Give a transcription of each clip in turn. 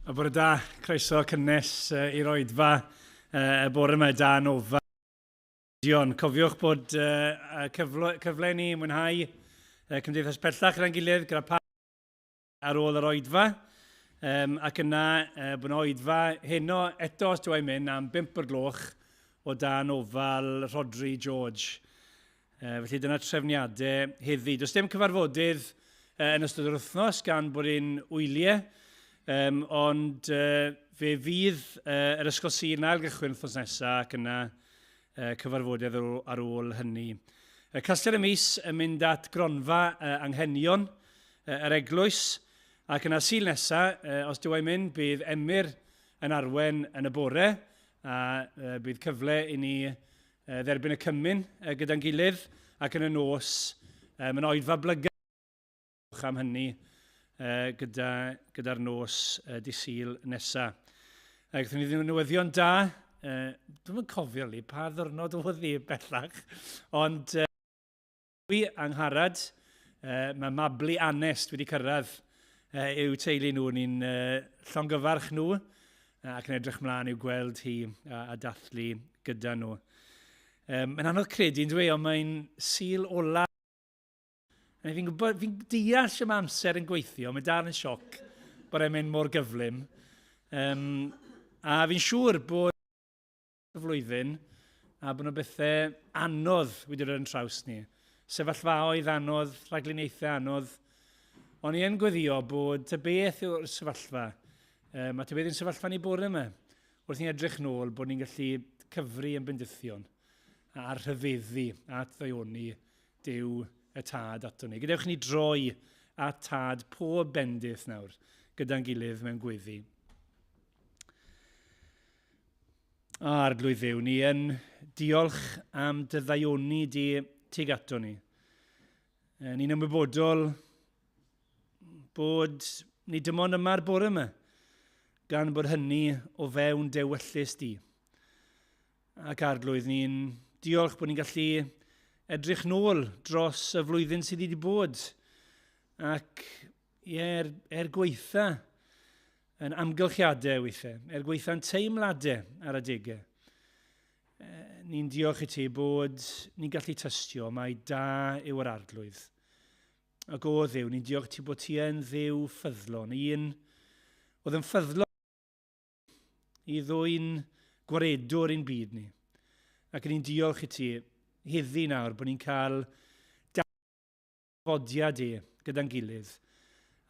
A bore da, croeso cynnes i'r oedfa y bore yma da nofa. Cofiwch bod cyfle ni mwynhau cymdeithas pellach gyda'n gilydd gyda pa ar ôl yr oedfa. Ac yna bod yn oedfa heno eto os dwi'n mynd am 5 o'r gloch o dan ofal Rhodri George. Felly dyna trefniadau heddi. Does dim cyfarfodydd yn ystod yr wythnos gan bod yn wyliau. Ond fe fydd yr ysgol sir na'r gychwyn wythnos nesaf ac yna cyfarfodydd ar ôl hynny. Castell y mis yn mynd at gronfa anghenion yr eglwys ac yna sil nesaf, os dwi'n mynd, bydd Emyr yn arwen yn y bore a bydd cyfle i ni dderbyn y cymyn gyda'n gilydd ac yn y nos yn oedfa blygau am hynny gyda'r nos di sil nesaf. Gaethon ni ddim yn newyddion da, dwi'n cofio li pa ddwrnod oedd hi bellach, ond dwi angharad, mae mablu anest wedi cyrraedd i'w teulu nhw, ni'n llongyfarch nhw ac yn edrych mlaen i'w gweld hi a dathlu gyda nhw. Mae'n anodd credu'n dwi, ond mae'n sil ola. Fi'n deall sy'n amser yn gweithio, mae dal yn sioc bod e'n mynd mor gyflym. A fi'n siŵr bod y flwyddyn a bod nhw bethau anodd wedi dod yn traws ni. Sefyllfaoedd anodd, rhagluniaethau anodd. Ond i yn gweddio bod ta beth yw'r sefyllfa. Mae ta beth yw'n sefyllfa ni bore yma. Wrth ni'n edrych nôl bod ni'n gallu cyfru yn bendithion a rhyfeddu at ddaioni Duw y tad ato ni. Gadewch ni droi at tad pob bendith nawr gyda'n gilydd mewn gweddi. Arglwydd Dduw, ni yn diolch am dy ddaioni di tuag ato ni. Ni'n ymwybodol bod ni dim ond yma'r bore yma gan bod hynny o fewn dewyllus di. Ac arglwydd, ni'n diolch bod ni'n gallu edrych nôl dros y flwyddyn sydd wedi bod ac gweitha yn amgylchiadau weithiau, gweitha'n teimladau ar adegau. Ni'n diolch i ti bod ni'n gallu tystio mai da yw yr arglwydd. Ac o Dduw, ni'n diolch i ti bod ti yn dduw ffyddlon, un oedd yn ffyddlon i ddwy'n gwaredwr i'n byd ni. Ac ni'n diolch i ti heddi nawr bod ni'n cael dafodiad gyda'n gilydd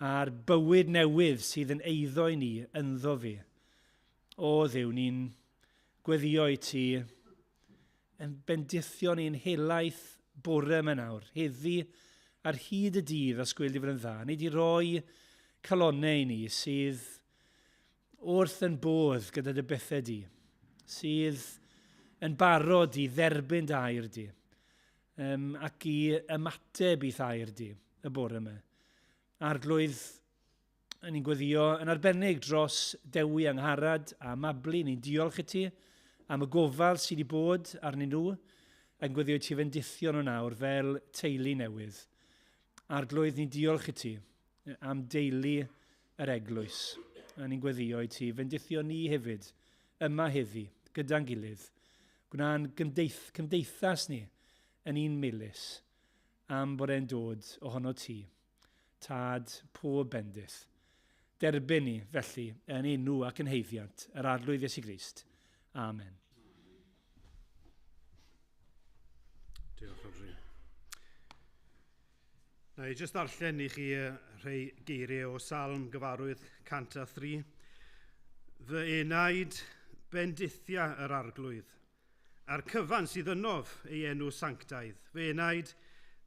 a'r bywyd newydd sydd yn eiddo i ni ynddo fi. O Dduw, ni'n gweddio i ti yn bendithio ni'n helaeth bore yma nawr, heddi ar hyd y dydd a sgwyldi fod yn dda. Ni wedi rhoi calonnau i ni sydd wrth yn bodd gyda dy bethau di, sydd yn barod i dderbyn dy air di, ac i ymateb i thair di y bore yma. Arglwydd, ni'n gweddio yn arbennig dros dewi angharad a mablu, ni'n diolch i ti am y gofal sydd wedi bod arnyn nhw, yn gweddio i ti fendithio nhw nawr fel teulu newydd. Arglwydd, ni'n diolch i ti am deulu yr eglwys, a ni'n gweddio i ti fendithio ni hefyd yma heddi gyda'n gilydd. Gwna'n cymdeithas ni yn un melys am bod e'n dod ohono ti, tad pob bendith. Derbyn ni felly yn enw ac yn heiddiant yr arglwydd Iesu Grist. Amen. Diolch, Rodri. Na i jyst darllen i chi rhai geiriau o Salm gyfarwydd 103. Fy enaid bendithia yr arglwydd. A'r cyfan sydd ynof ei enw sanctaidd, fe enaid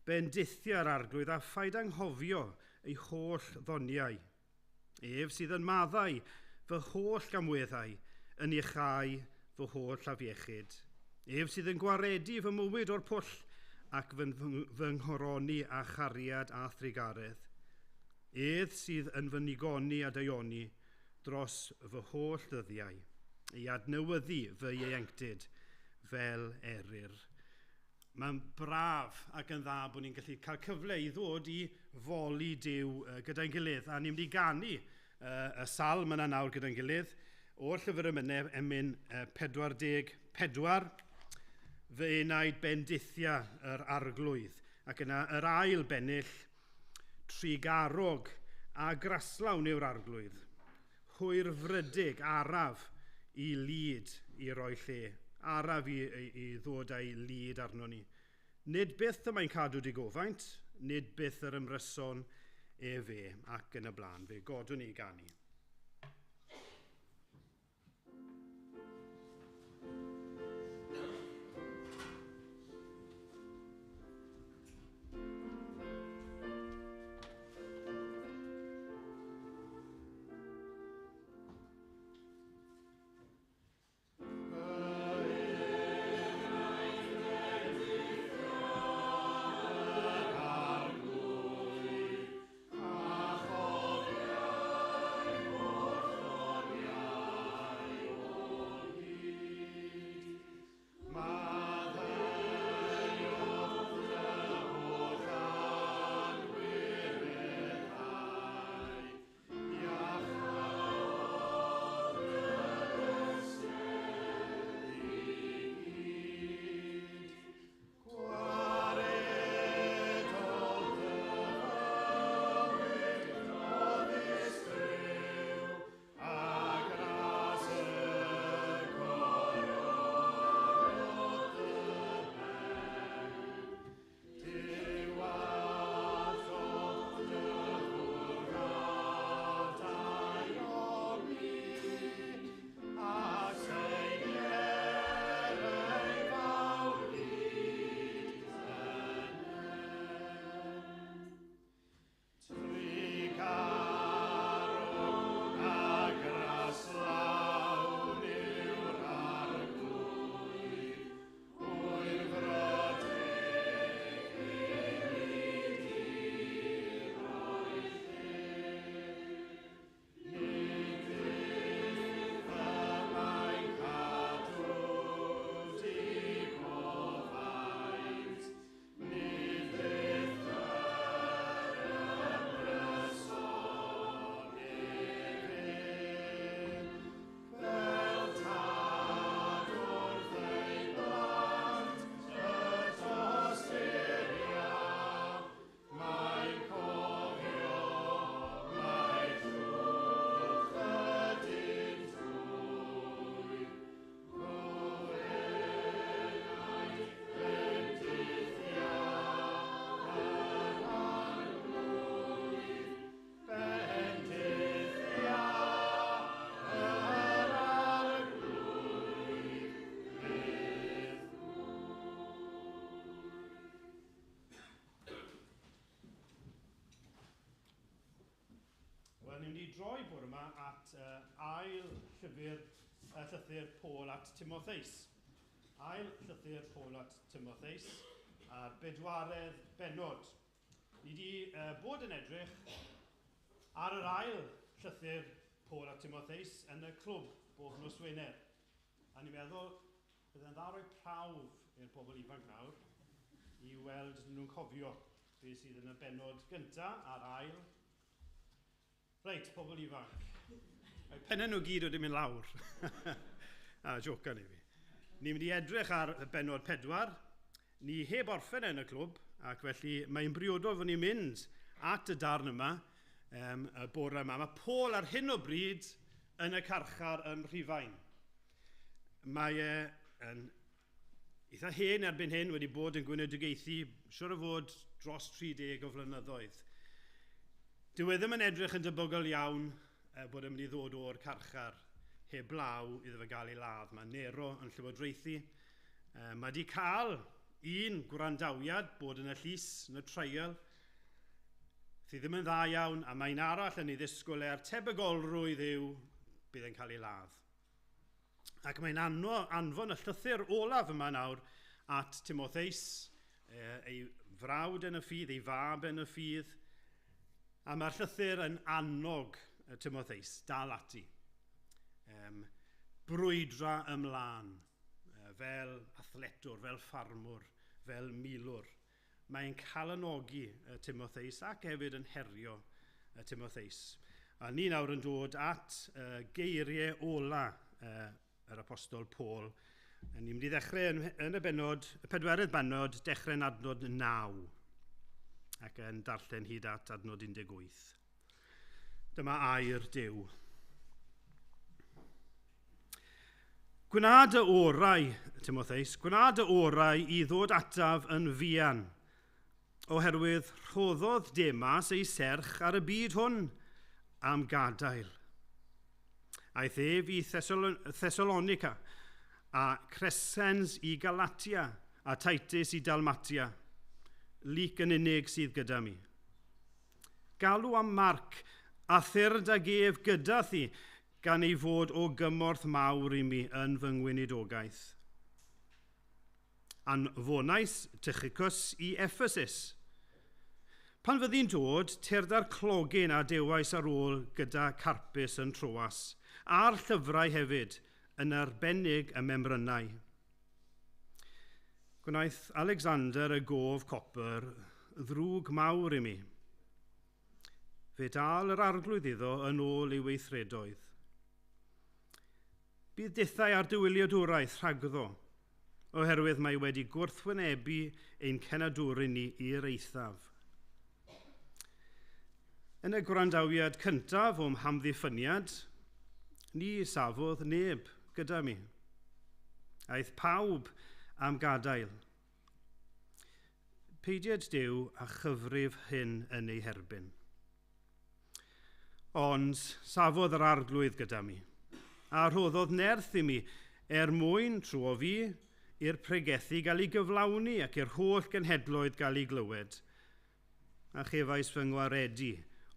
bendithia'r arglwydd a phaid anghofio ei holl ddoniau. Ef sydd yn maddau fy holl gamweddau, yn iechau fy holl afiechyd. Ef sydd yn gwaredu fy mywyd o'r pwll ac fy nghoroni a chariad a thrigaredd. Ef sydd yn fy nigoni a daioni dros fy holl ddyddiau, i adnewyddu fy ieuenctid fel eryr. Mae'n braf ac yn dda bod ni'n gallu cael cyfle i ddod i foli Duw gyda'n gilydd, a ni'n mynd i ganu y salm yna nawr gyda'n gilydd. O'r llyfr ymyneb emyn 44, fy enaid bendithia yr arglwydd. Ac yna yr ail bennill, trigarog a graslawn yw'r arglwydd. Hwyr frydig, araf i lyd i roi lle. Araf i ddod â'i lyd arno ni. Nid byth y mae'n cadw digofaint, nid byth yr ymryson fe ac yn y blaen. Fe godwn ni ganu. Ni'n mynd i droi bore yma at ail llythyr Paul at Timotheus. Ail llythyr Paul at Timotheus, a'r 4 bennod. Ni wedi bod yn edrych ar yr ail llythyr Paul at Timotheus yn y clwb bob nos Wener. A ni'n meddwl byddai'n dda roi prawf i'r pobl ifanc nawr i weld nhw'n cofio beth sydd yn y bennod gyntaf a'r ail. Reit, pobl ifanc. Mae pennau nhw gyd wedi mynd lawr. Joca ni fi. Ni'n mynd i edrych ar y bennod 4. Ni heb orffen yn y clwb, ac felly mae'n briodol fod ni'n mynd at y darn yma, y bore yma. Mae Paul ar hyn o bryd yn y carchar ym Rhufain. Mae yn eitha hen erbyn hyn wedi bod yn gweinyddigaethu, siŵr o fod dros 30 o flynyddoedd. Dyw e ddim yn edrych yn debygol iawn bod yn mynd i ddod o'r carchar heb law iddo fe gael ei ladd. Mae Nero yn llywodraethu. Mae wedi cael un gwrandawiad bod yn y llys, yn y trial, sydd ddim yn dda iawn, a mae'n arall yn ei ddisgwyl er tebygolrwydd yw bydd e'n cael ei ladd. Ac mae'n anfon y llythyr olaf yma nawr at Timotheus, ei frawd yn y ffydd, ei fab yn y ffydd, a mae'r llythyr yn annog Timotheus, dal ati. Brwydra ymlaen, fel athletwr, fel ffarmwr, fel milwr. Mae'n calanogi Timotheus ac hefyd yn herio Timotheus. A ni nawr yn dod at geiriau ola yr apostol Paul. Ni'n mynd i ddechrau yn y benod, y pedwerydd benod, dechrau'n adnod 9 ac yn darllen hyd at adnod 18. Dyma air Duw. Gwnaed y orau, Timotheus, gwnaed y orau i ddod ataf yn fuan, oherwydd rhoddodd Demas ei serch ar y byd hwn am gadael. Aeth ef i Thessalonica, a Crescens i Galatia, a Titus i Dalmatia, Lyc yn unig sydd gyda mi. Galw am Marc a thyrd ag ef gyda thi, gan ei fod o gymorth mawr i mi yn fy ngweinidogaeth. Anfonais Tychicus i Ephesus. Pan fyddi'n dod, terda'r clogyn a dewais ar ôl gyda Carpus yn Troas, a'r llyfrau hefyd, yn arbennig y memrynau. Gwnaeth Alexander y gof copr ddrwg mawr i mi. Fe dal yr arglwydd iddo yn ôl ei weithredoedd. Bydd dithau ar dy wyliadwraeth rhagddo, oherwydd mae wedi gwrthwynebu ein cenadwrin ni i'r eithaf. Yn y gwrandawiad cyntaf o'm hamddiffyniad, ni safodd neb gyda mi. Aeth pawb am gadael. Peidiad Duw a chyfrif hyn yn ei herbyn. Ond safodd yr arglwydd gyda mi, a rhoddodd nerth i mi mwyn tro fi i'r pregethu gael ei gyflawni ac i'r holl genhedloedd gael ei glywed, a chefais fy ngwaredu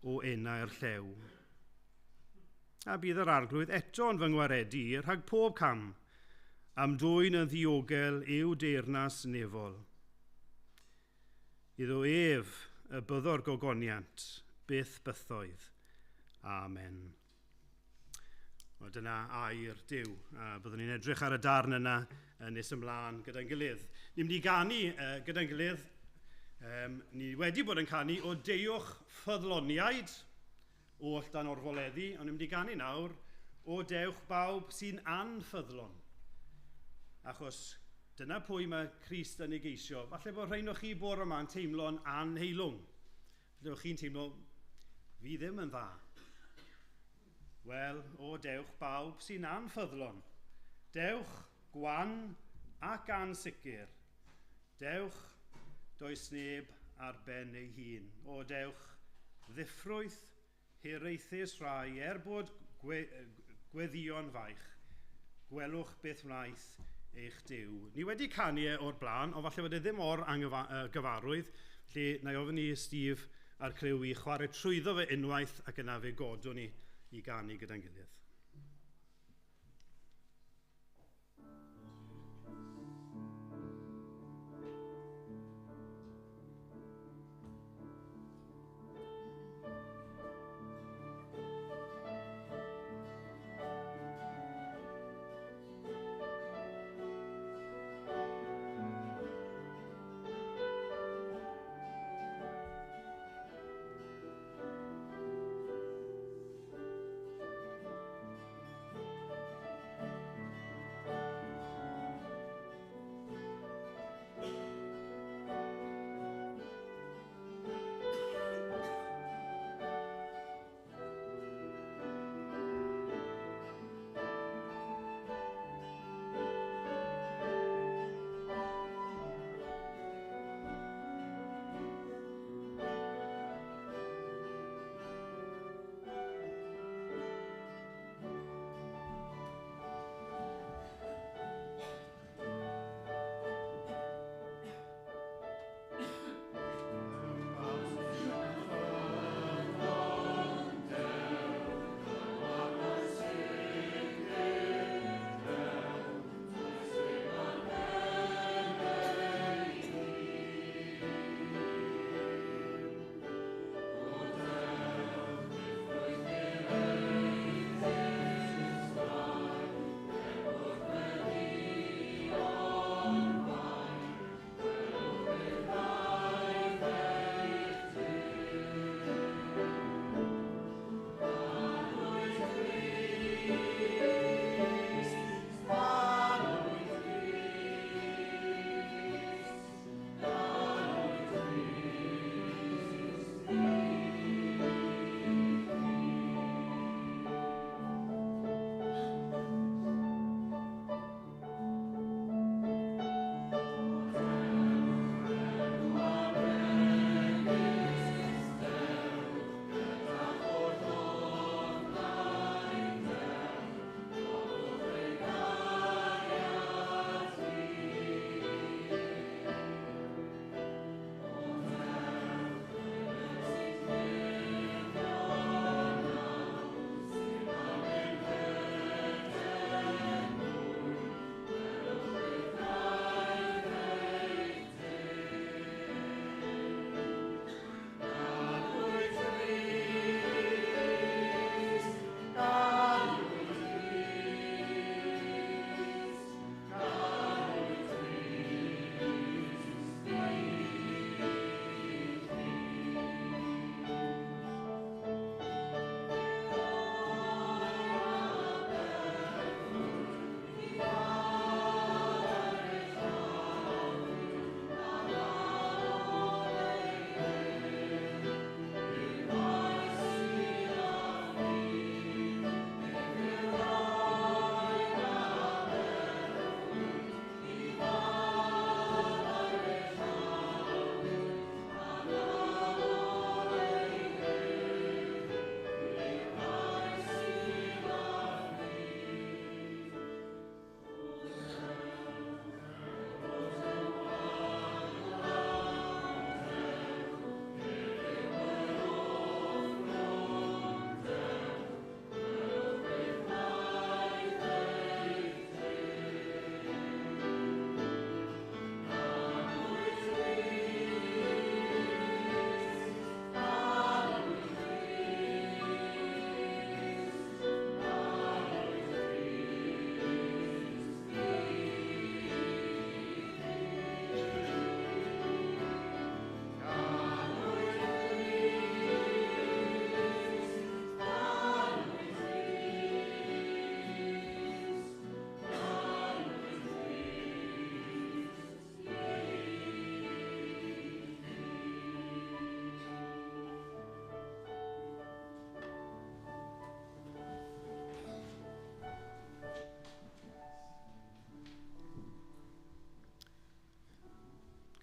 o enau'r llew. A bydd yr arglwydd eto'n fy ngwaredu rhag pob cam, am dwyn yn ddiogel i'w deyrnas nefol. Iddo ef y byddo'r gogoniant, byth bythoedd. Amen. Wel, dyna air Duw. A byddwn ni'n edrych ar y darn yna yn nes ymlaen gyda'n gilydd. Ni'n mynd i ganu gyda'n gilydd. Ni wedi bod yn canu o Diolch ffyddloniaid oll dan orfoleddu, ond ni'n mynd i ganu nawr o Dewch bawb sy'n anffyddlon. Achos dyna pwy mae Crist yn ei geisio. Falle bod rhain o chi bore yma'n teimlo'n anheilwng. Falle bod chi'n teimlo, fi ddim yn dda. Wel, o Dewch bawb sy'n anffyddlon. Dewch gwan ac ansicr. Dewch does neb ar ben ei hun. O Dewch ddiffrwyth, hiraethus rai, bod gweddion faich. Gwelwch beth wnaeth eich Duw. Ni wedi canu o'r blaen, ond falle bod e ddim o'r gyfarwydd, lle na i ofyn i Steve a'r criw i chwarae trwyddo fe unwaith ac yna fe godwn ni i ganu gyda'n gilydd.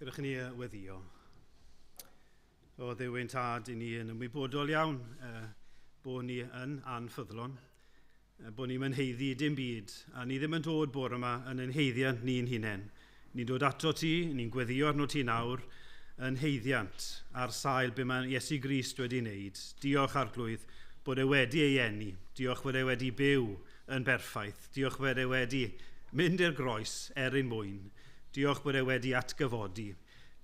Gyrwch ni weddio. O Dduw ein tad i ni yn ymwybodol iawn bod ni yn anffyddlon, bod ni'n mynheiddi dim byd, a ni ddim yn dod bore yma yn ein heiddiant ni'n hunain. Ni'n dod ato ti, ni'n gweddio arno ti nawr, yn heiddiant ar sail be mae Iesu Grist wedi wneud. Diolch arglwydd bod e wedi ei eni. Diolch bod e wedi byw yn berffaith. Diolch bod e wedi mynd i'r groes ein mwyn. Diolch bod e wedi atgyfodi.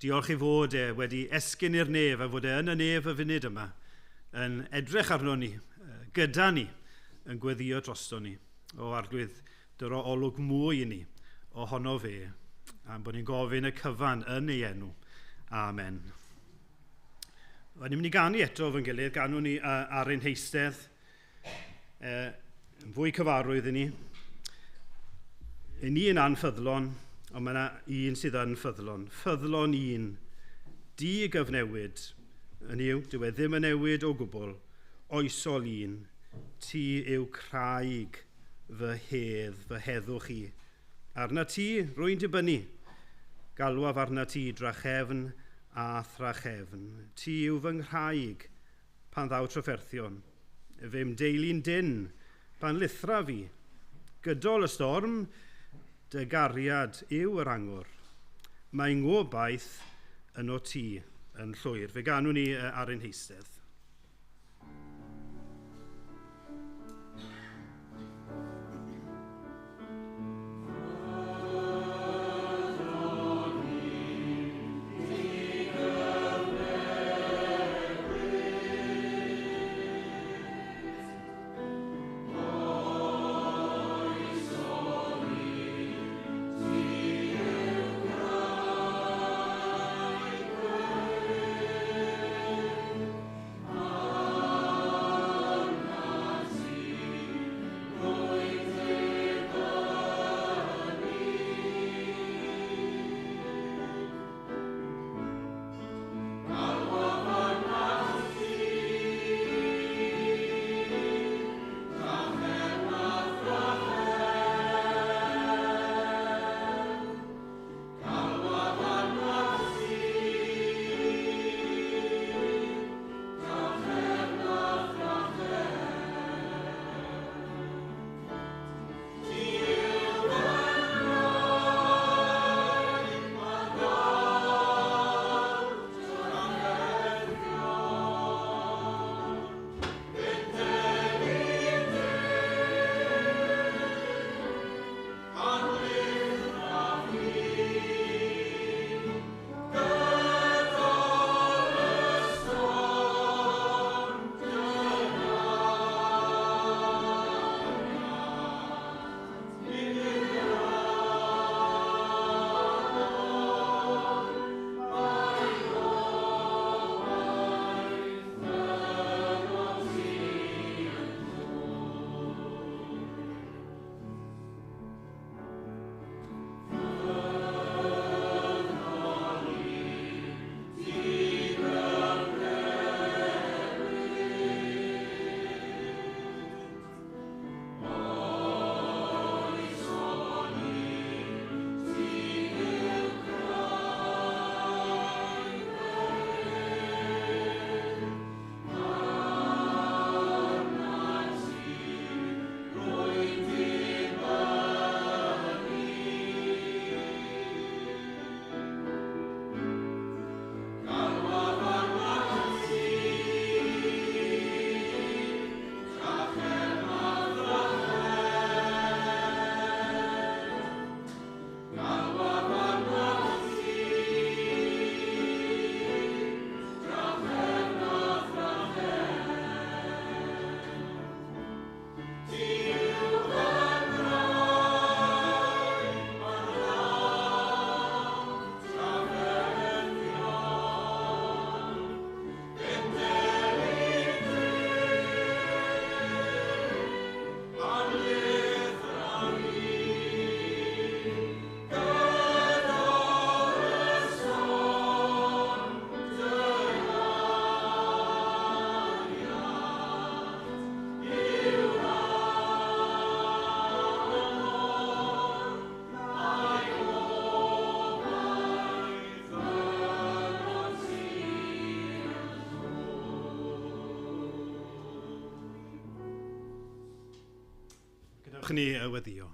Diolch i fod e wedi esgyn i'r nef a fod e yn y nef y funud yma yn edrych arno ni, gyda ni, yn gweddio drosto ni. O arglwydd, dyro olwg mwy i ni ohono fe, am bod ni'n gofyn y cyfan yn ei enw. Amen. Ni'n mynd i ganu eto fy'n gilydd, ganwn ni ar ein heistedd, fwy cyfarwydd i ni. I ni yn anffyddlon, ond mae yna un sydd yn ffyddlon. Ffyddlon un, di gyfnewid, yn yw, dyw e ddim yn newid o gwbl, oesol un, ti yw craig fy hedd, fy heddwch i. Arna ti, rwy'n dibynnu, galwaf arna ti drachefn a thrachefn. Ti yw fy nghraig pan ddaw trafferthion, fym deilyn dyn pan lithra fi. Gydol y storm, dy gariad yw yr angwr. Mae ngobaith yn o ti yn llwyr. Fe ganwn ni ar ein heistedd. Ni y weddio.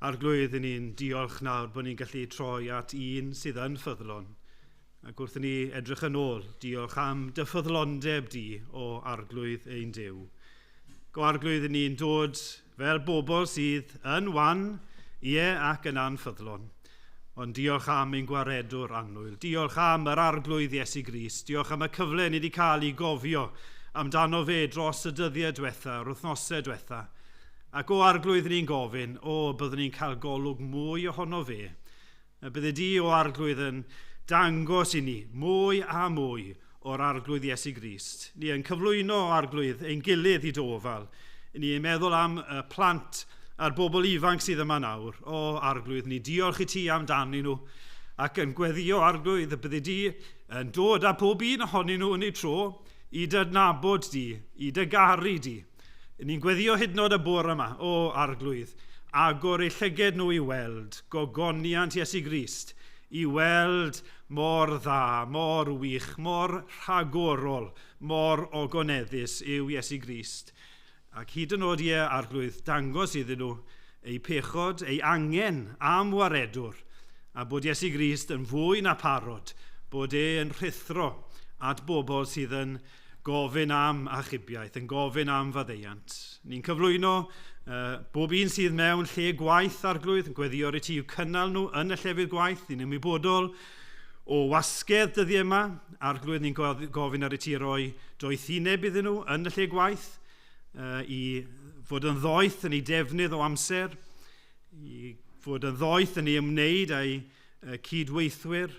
Arglwydd i ni'n diolch nawr bod ni'n gallu troi at un sydd yn ffyddlon. Ac wrth i ni edrych yn ôl, diolch am dy ffyddlondeb di o arglwydd ein Duw. Go arglwydd i ni'n dod fel bobl sydd yn wan, ie ac yn anffyddlon. Ond diolch am ein gwaredwr annwyl. Diolch am yr arglwydd Iesu Grist. Diolch am y cyfle ni wedi cael ei gofio amdano fe dros y dyddiau diwetha, yr wythnosau diwetha. Ac o arglwydd ni'n gofyn, byddwn ni'n cael golwg mwy ohono fe. Bydde di o arglwydd yn dangos i ni mwy a mwy o'r arglwydd Iesu Grist. Ni yn cyflwyno arglwydd ein gilydd i dofal. Ni yn meddwl am y plant a'r bobl ifanc sydd yma nawr. Arglwydd, ni diolch i ti amdani nhw ac yn gweddio arglwydd y bydde di yn dod â pob un ohonyn nhw yn ei tro i dy adnabod di, i dy garu di. Ni'n gweddio hyd yn oed y bore yma, arglwydd, agor eu llyged nhw i weld gogoniant Iesu Grist, i weld mor dda, mor wych, mor rhagorol, mor ogoneddus yw Iesu Grist. Ac hyd yn oed arglwydd, dangos iddyn nhw eu pechod, eu angen am waredwr, a bod Iesu Grist yn fwy na parod, bod yn rhithro at bobl sydd yn gofyn am achubiaeth, yn gofyn am faddeuant. Ni'n cyflwyno bob un sydd mewn lle gwaith arglwydd, yn gweddio i ti i'w cynnal nhw yn y llefydd gwaith. Ni'n ymwybodol o wasgedd dyddi yma. Arglwydd ni'n gofyn ar y ti roi doethineb iddyn nhw yn y lle gwaith, i fod yn ddoeth yn ei defnydd o amser, i fod yn ddoeth yn ei ymwneud â'i cydweithwyr,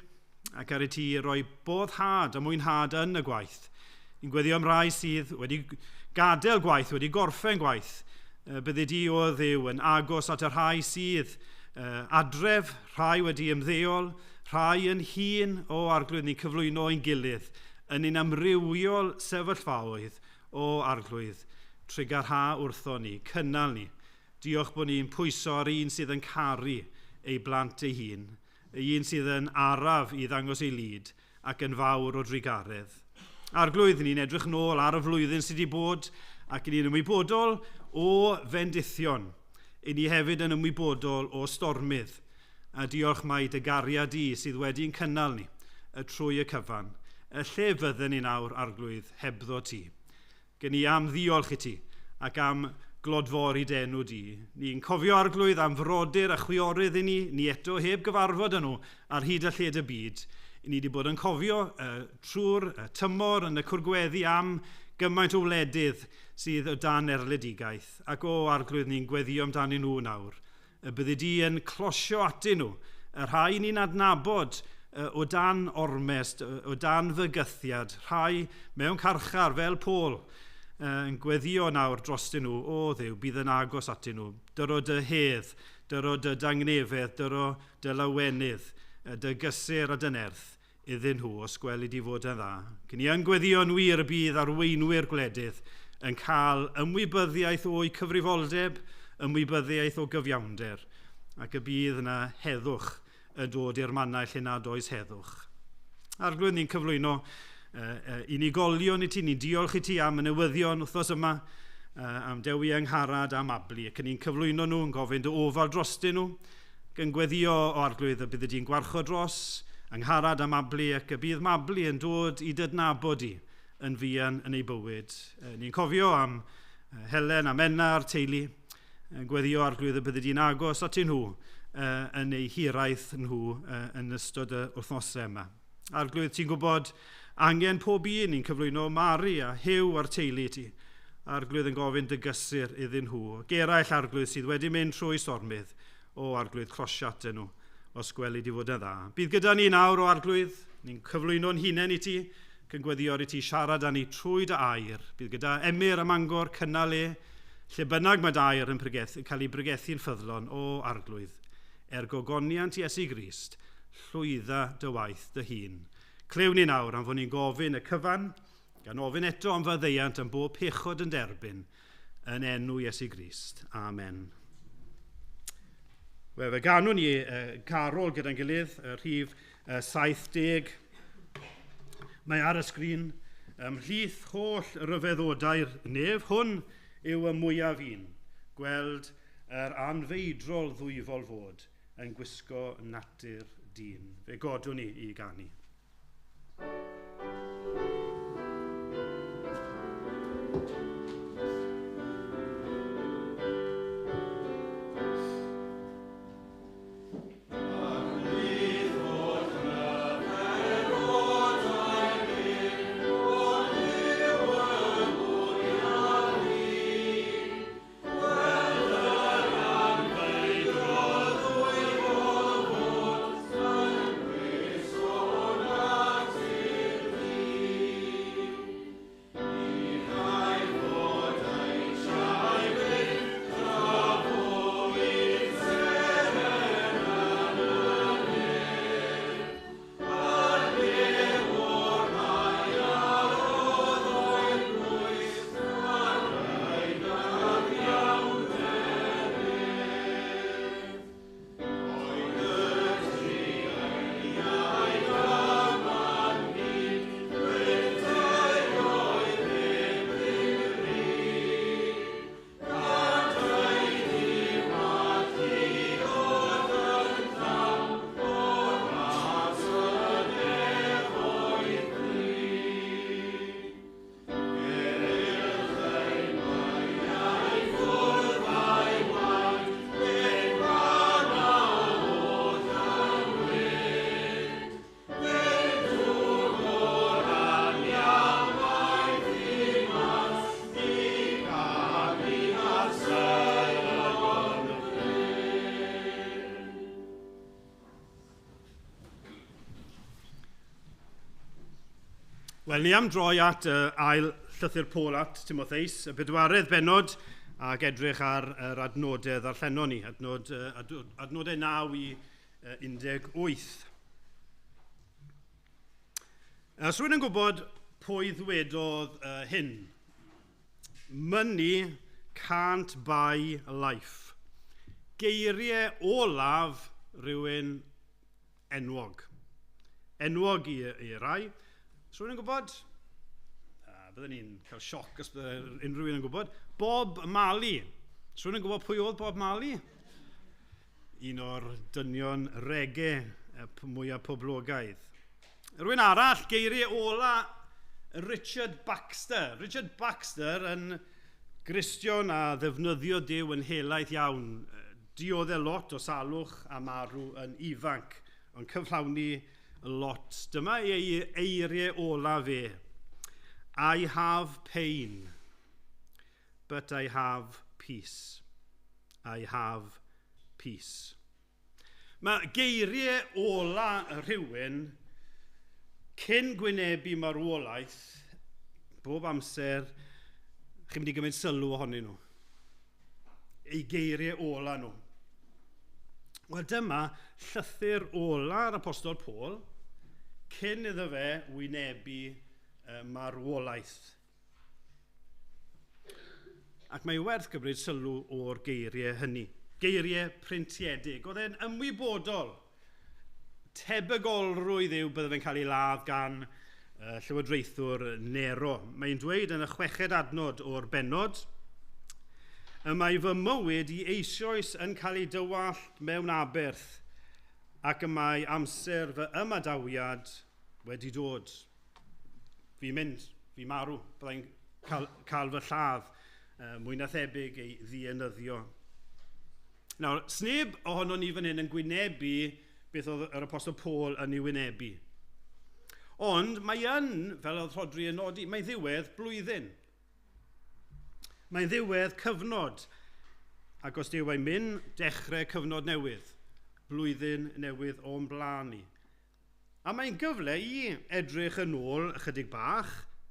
ac ar y ti roi boddhad a mwynhad yn y gwaith. Ni'n gweddio am rai sydd wedi gadael gwaith, wedi gorffen gwaith. Bydde di o Dduw yn agos at y rhai sydd adref, rhai wedi ymddeol, rhai yn hun o arglwydd ni'n cyflwyno ein gilydd, yn ein amrywiol sefyllfaoedd o arglwydd, trigarha wrtho ni, cynnal ni. Diolch bod ni'n pwyso ar un sydd yn caru ei blant ei hun, un sydd yn araf i ddangos ei lyd ac yn fawr o drigaredd. Arglwydd, ni'n edrych nôl ar y flwyddyn sydd wedi bod ac ni'n ymwybodol o fendithion. Ni hefyd yn ymwybodol o stormydd. A diolch mai dy gariad di sydd wedi'n cynnal ni trwy y cyfan. Y lle fydden ni nawr arglwydd hebddo ti. Gen i am ddiolch i ti ac am glodfori denw di. Ni'n cofio arglwydd am frodyr a chwiorydd i ni eto heb gyfarfod yn nhw ar hyd y lled y byd. Ni wedi bod yn cofio trwy'r tymor yn y cwrgweddi am gymaint o wledydd sydd o dan erledigaeth. Ac arglwydd ni'n gweddio amdani nhw nawr. Bydde di yn closio atyn nhw. Y rhai ni'n adnabod o dan ormest, o dan fygythiad. Rhai mewn carchar fel Paul yn gweddio nawr drostyn nhw. Dduw, bydd yn agos atyn nhw. Dyro dy hedd, dyro dy dangnefedd, dyro dy lawenydd, dy gysur a dy nerth iddyn nhw os gweli di fod yn dda. Cyn i yngweddio'n wir y bydd arweinwyr gwledydd yn cael ymwybyddiaeth o'i cyfrifoldeb, ymwybyddiaeth o gyfiawnder, ac y bydd yna heddwch y dod i'r mannau lle nad oes heddwch. Arglwydd ni'n cyflwyno unigolion i ti, ni'n diolch i ti am y newyddion wrthos yma, am dewi yngharad a mablu, ac ni'n cyflwyno nhw yn gofyn dy ofal drostyn nhw, gan gweddio o arglwydd y bydd ydi'n gwarcho dros, yngharad a mablu, ac y bydd mablu yn dod i dydnabod i yn fuan yn ei bywyd. Ni'n cofio am Helen a Menna a'r teulu, yn gweddio arglwydd y bydd ydi'n agos atyn nhw yn ei hiraeth nhw yn ystod y wythnosau yma. Arglwydd, ti'n gwybod angen pob un ni'n cyflwyno Mari a Hyw a'r teulu ti. Arglwydd yn gofyn dy gysur iddyn nhw. Geraill arglwydd sydd wedi mynd trwy stormydd, arglwydd closio atyn nhw os gweli di fod yn dda. Bydd gyda ni nawr o arglwydd, ni'n cyflwyno'n hunain i ti, cyn gweddio i ti siarad â ni trwy dy air. Bydd gyda Emyr ym Mangor cynnal lle bynnag mae dy air yn cael ei bregethu'n ffyddlon o arglwydd. Gogoniant Iesu Grist, llwydda dy waith dy hun. Clyw ni nawr am fod ni'n gofyn y cyfan, gan ofyn eto am faddeuant am bob pechod yn derbyn yn enw Iesu Grist. Amen. Fe ganwn ni carol gyda'n gilydd, y rhif 70. Mae ar y sgrin ymhlith holl ryfeddodau'r nef. Hwn yw y mwyaf un, gweld yr anfeidrol ddwyfol fod yn gwisgo natur dyn. Fe godwn ni i ganu. Wel, ni am droi at ail llythyr Paul at Timotheus, y bedwaredd benod, ac edrych ar yr adnodau ddarllenon ni, adnodau 9 i 18. Os rwy'n yn gwybod pwy ddwedodd hyn, money can't buy life. Geiriau olaf rhywun enwog. Enwog i rai. Os rwy'n yn gwybod, byddwn ni'n cael sioc os byddwn unrhyw un yn gwybod, Bob Marley. Os rwy'n yn gwybod pwy oedd Bob Marley? Un o'r dynion reggae mwyaf poblogaidd. Rwy'n arall, geiriau ola Richard Baxter. Richard Baxter yn Gristion a ddefnyddio Duw yn helaeth iawn. Dioddau lot o salwch a marw yn ifanc, ond cyflawni lot. Dyma ei eiriau ola fe. I have pain, but I have peace. I have peace. Mae geiriau ola rhywun cyn gwynebu marwolaeth, bob amser, chi'n mynd i gymryd sylw ohonyn nhw. Ei geiriau ola nhw. Wel, dyma llythyr ola'r apostol Paul cyn iddo fe wynebu marwolaeth. Ac mae werth gymryd sylw o'r geiriau hynny. Geiriau printiedig. Oedd e'n ymwybodol. Tebygolrwydd yw bydde fe'n cael ei ladd gan llywodraethwr Nero. Mae'n dweud yn y 6 adnod o'r benod, y mae fy mywyd i eisoes yn cael ei dywallt mewn aberth, ac y mae amser fy ymadawiad wedi dod. Fi'n mynd, fi'n marw, byddai'n cael fy lladd mwy na thebyg ei ddienyddio. Nawr, sneb ohono ni fan hyn yn gwynebu beth oedd yr apostol Paul yn ei wynebu. Ond mae yn, fel oedd Rhodri yn nodi, mae'n ddiwedd blwyddyn. Mae'n ddiwedd cyfnod. Ac os Duw mae'n mynd, dechrau cyfnod newydd. Blwyddyn newydd o'n blaen ni. A mae'n gyfle i edrych yn ôl ychydig bach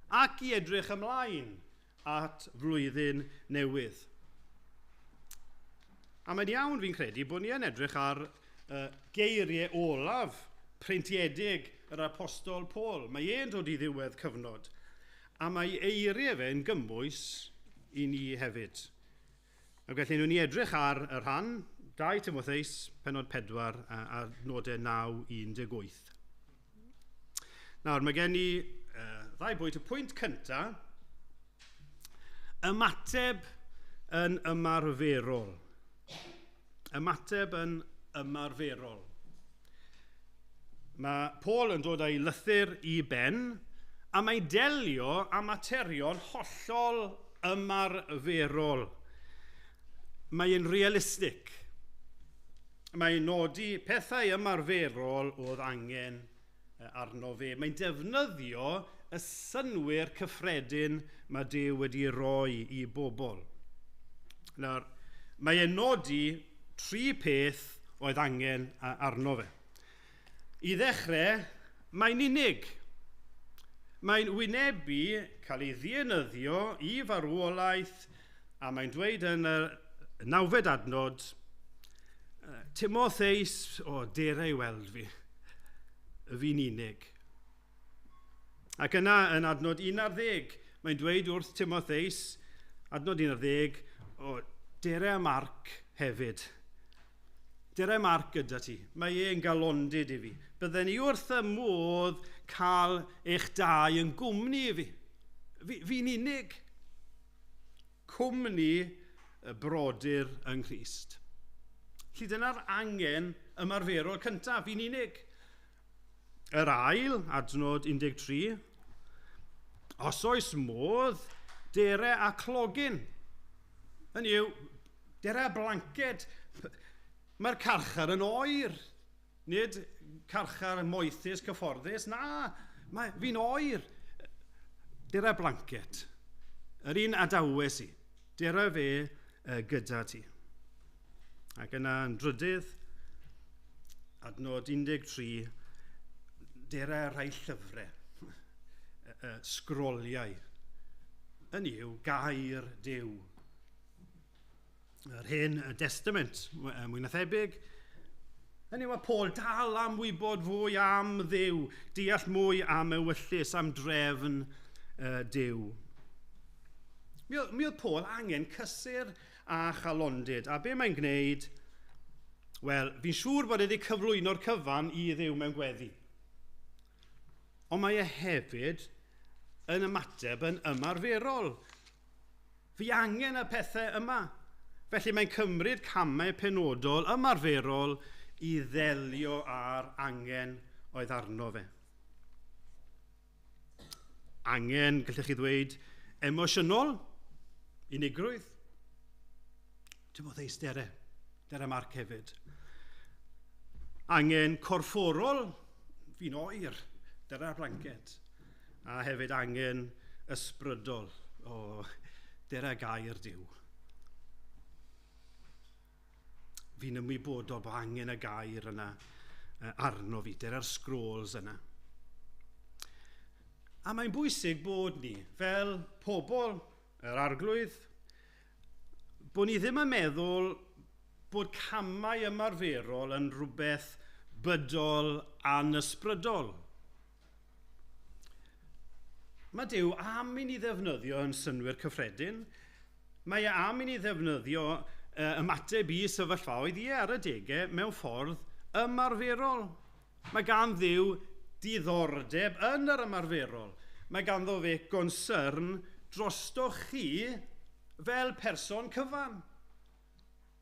ac i edrych ymlaen at flwyddyn newydd. A mae'n iawn fi'n credu bod ni yn edrych ar geiriau olaf preintiedig yr apostol Paul. Mae e'n dod i ddiwedd cyfnod. A mae eiriau fe yn gymwys i ni hefyd. A felly nhw'n ni edrych ar y rhan 2 Timotheus, penod 4 a nodau 9 i 18. Nawr, mae gen i ddau bwynt. Y pwynt cyntaf, ymateb yn ymarferol. Ymateb yn ymarferol. Mae Paul yn dod â'i lythyr I ben, a mae'n delio â materion hollol ymarferol. Mae'n realistig. Mae'n nodi pethau ymarferol oedd angen arno fe. Mae'n defnyddio y synwyr cyffredin mae Duw wedi roi I bobl. Nawr, mae'n nodi 3 peth oedd angen arno fe. I ddechrau, mae'n unig. Mae'n wynebu cael ei ddienyddio I farwolaeth, a mae'n dweud yn y 9fed adnod, Timotheus, derau weld fi, fi'n unig. Ac yna yn adnod 11, mae'n dweud wrth Timotheus, adnod 11, derau Marc hefyd. Derau Marc gyda ti, mae e'n galondid I fi. Bydden ni wrth y modd cael eich dau yn gwmni I fi. Fi'n unig. Cwmni y brodyr yng Nghrist. Felly dyna'r angen ymarferol cyntaf, fi'n unig. Yr ail, adnod 13, os oes modd, derau a clogin. Hynny yw, derau a blanced. Mae'r carchar yn oer. Nid carchar moethus cyfforddus. Na, fi'n oer. Derau blanced. Yr un adawes I. Derau fe gyda ti. Ac yna yn drydydd, adnod 13, derau rhai llyfrau, sgroliau. Hynny yw gair Duw. Yr hen testament, mwy na thebyg. Hynny yw, mae Paul dal am wybod fwy am Dduw, deall mwy am ewyllus, am drefn Duw. Mi oedd Paul angen cysur a chalondid, a be mae'n gwneud? Wel, fi'n siŵr bod wedi cyflwyno'r cyfan I Dduw mewn gweddi. Ond mae hefyd yn ymateb yn ymarferol. Fi angen y pethau yma. Felly mae'n cymryd camau penodol ymarferol I ddelio â'r angen oedd arno fe. Angen, gallech chi ddweud, emosiynol, unigrwydd. Timotheus derau Marc hefyd. Angen corfforol, fi'n oer, derau'r blanced. A hefyd angen ysbrydol, derau gair Duw. Fi'n ymwybodol bod angen y gair yna arno fi, derau'r scrolls yna. A mae'n bwysig bod ni, fel pobl, yr arglwydd, bod ni ddim yn meddwl bod camau ymarferol yn rhywbeth bydol a ysbrydol. Mae Duw am I ni ddefnyddio yn synwyr cyffredin. Mae am I ni ddefnyddio ymateb I sefyllfaoedd ar y degau mewn ffordd ymarferol. Mae gan Dduw diddordeb yn yr ymarferol. Mae ganddo fe gonsyrn drostoch chi fel person cyfan.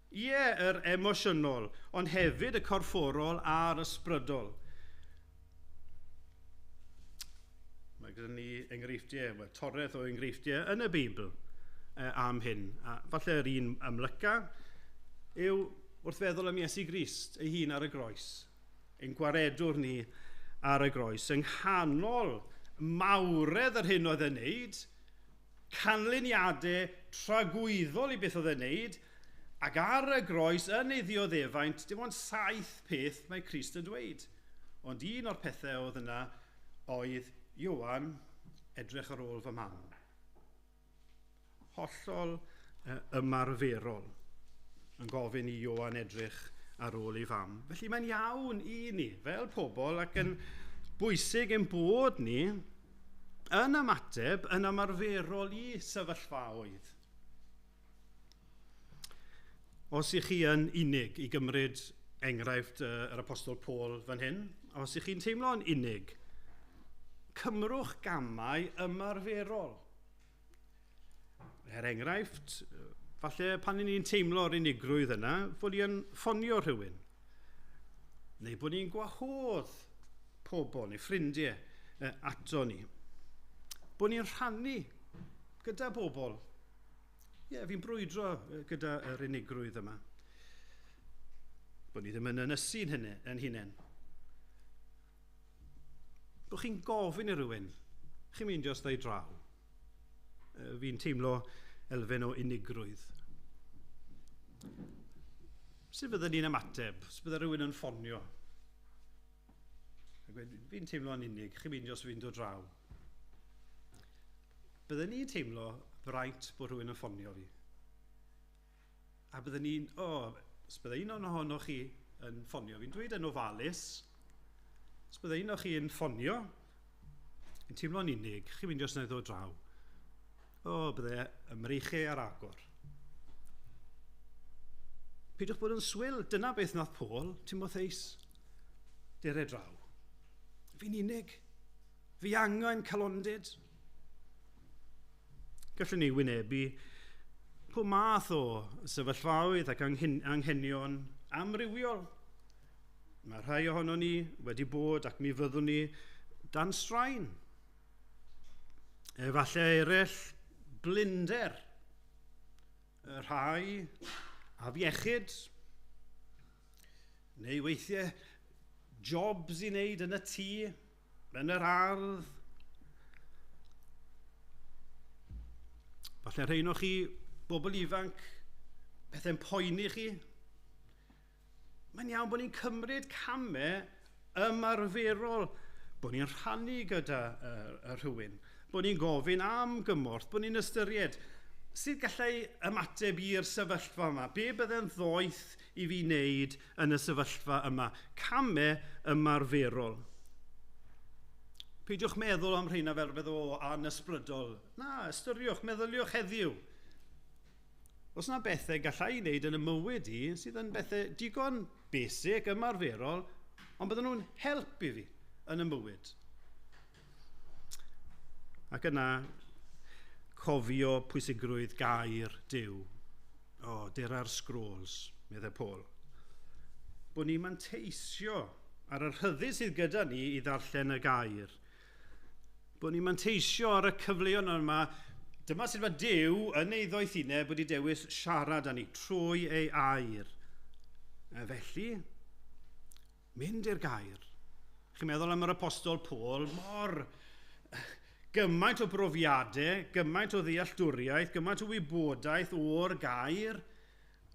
Ie, yr emosiynol, ond hefyd y corfforol a'r ysbrydol. Mae gyda ni enghreifftiau, torreth o enghreifftiau yn y Beibl am hyn. A falle yr un ymlyca yw wrth feddwl am Iesu Grist, ei hun ar y groes. Ein gwaredwr ni ar y groes. Yng nghanol mawredd yr hyn oedd yn wneud, canlyniadau tragwyddol I beth oedd yn wneud, ac ar y groes yn ei ddioddefaint, dim ond 7 peth mae Crist yn dweud. Ond un o'r pethau oedd yna oedd Ioan edrych ar ôl fy mam. Hollol ymarferol yn gofyn I Ioan edrych ar ôl ei fam. Felly mae'n iawn I ni fel pobl ac yn bwysig ein bod ni yn ymateb yn ymarferol I sefyllfaoedd. Os ych chi yn unig I gymryd enghraifft yr apostol Paul fan hyn, os ych chi'n teimlo'n unig, cymrwch gamau ymarferol. Er enghraifft, falle pan ni'n teimlo'r unigrwydd yna, bod ni'n ffonio rhywun. Neu bod ni'n gwahodd pobl neu ffrindiau ato ni. Bod ni'n rhannu gyda bobl. Fi'n brwydro gyda yr unigrwydd yma. Bod ni ddim yn ynysu'n hunain. Bod chi'n gofyn i rhywun, chi'n mynd os ddau draw. Fi'n teimlo elfen o unigrwydd. Sut fydden ni'n ymateb? Sut bydde rhywun yn ffonio? Fi'n teimlo'n unig, chi'n mynd os fi'n dod draw. Bydden ni'n teimlo braint bod rhywun yn ffonio fi. A bydden ni'n, os bydde un o'n ohonoch chi yn ffonio, fi'n dweud yn ofalus, os bydde un o'ch chi yn ffonio, yn teimlo'n unig, chi'n mynd os na ddod draw. Bydde ymreichau ar agor. Pidwch bod yn swyl, dyna beth nath Paul, Timotheus, dere draw. Fi'n unig, fi angen calondid. Gallwn ni wynebu pob math o sefyllfaoedd ac anghenion amrywiol. Mae rhai ohono ni wedi bod ac mi fyddwn ni dan straen. Efallai eraill blinder, y rhai afiechyd, neu weithiau jobs i wneud yn y tŷ, yn yr ardd. Falle rhain o'ch chi, bobl ifanc, bethau'n poeni chi. Mae'n iawn bod ni'n cymryd camau ymarferol, bod ni'n rhannu gyda rhywun, bod ni'n gofyn am gymorth, bod ni'n ystyried sut gallai ymateb i'r sefyllfa yma? Be bydde'n ddoeth i fi wneud yn y sefyllfa yma? Camau ymarferol. Peidiwch meddwl am rheina fel bydd o anysbrydol. Na, ystyriwch, meddyliwch heddiw. Os yna bethau gallai wneud yn y mywyd i, sydd yn bethau digon basic, ymarferol, ond bydden nhw'n helpu fi yn y mywyd. Ac yna, cofio pwysigrwydd gair Duw. Dira'r scrolls, meddai Paul. Bod ni'n manteisio ar y rhyddid sydd gyda ni i ddarllen y gair. Bod ni'n manteisio ar y cyfleon yma. Dyma sydd mae Duw yn ei ddoethineb wedi dewis siarad â ni trwy ei air. Felly, mynd i'r gair. Chi'n meddwl am yr apostol Paul, mor gymaint o brofiadau, gymaint o ddealltwriaeth, gymaint o wybodaeth o'r gair,